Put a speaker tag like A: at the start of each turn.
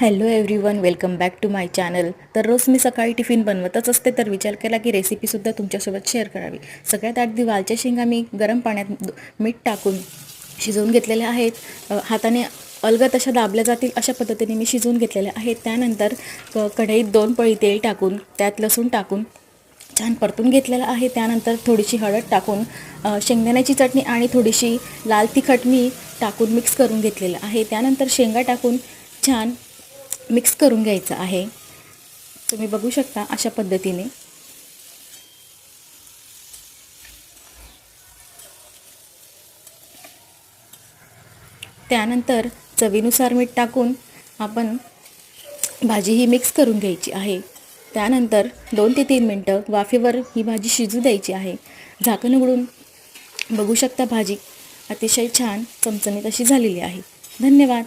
A: Hello everyone, welcome back to my channel. तर रोज मी सकाळी टिफिन बनवतच असते, तर विचार केला की रेसिपीसुद्धा तुमच्यासोबत शेअर करावी. सगळ्यात आधी वालच्या शेंगा मी गरम पाण्यात मीठ टाकून शिजवून घेतलेल्या आहेत. हाताने अलगद अशा दाबल्या जातील अशा पद्धतीने मी शिजवून घेतलेल्या आहेत. त्यानंतर कढईत 2 पळी तेल टाकून त्यात लसूण टाकून छान परतून घेतलेलं आहे. त्यानंतर थोडीशी हळद टाकून शेंगदाण्याची चटणी आणि थोडीशी लाल तिखट मी टाकून मिक्स करून घेतलेलं आहे. त्यानंतर शेंगा टाकून छान मिक्स करून घ्यायचं आहे. तुम्ही बघू शकता अशा पद्धतीने. त्यानंतर चवीनुसार मीठ टाकून आपण भाजी ही मिक्स करून घ्यायची आहे. त्यानंतर 2 ते 3 मिनटं वाफेवर ही भाजी शिजू द्यायची आहे. झाकण उघडून बघू शकता भाजी अतिशय छान चमचमीत अशी झालेली आहे. धन्यवाद.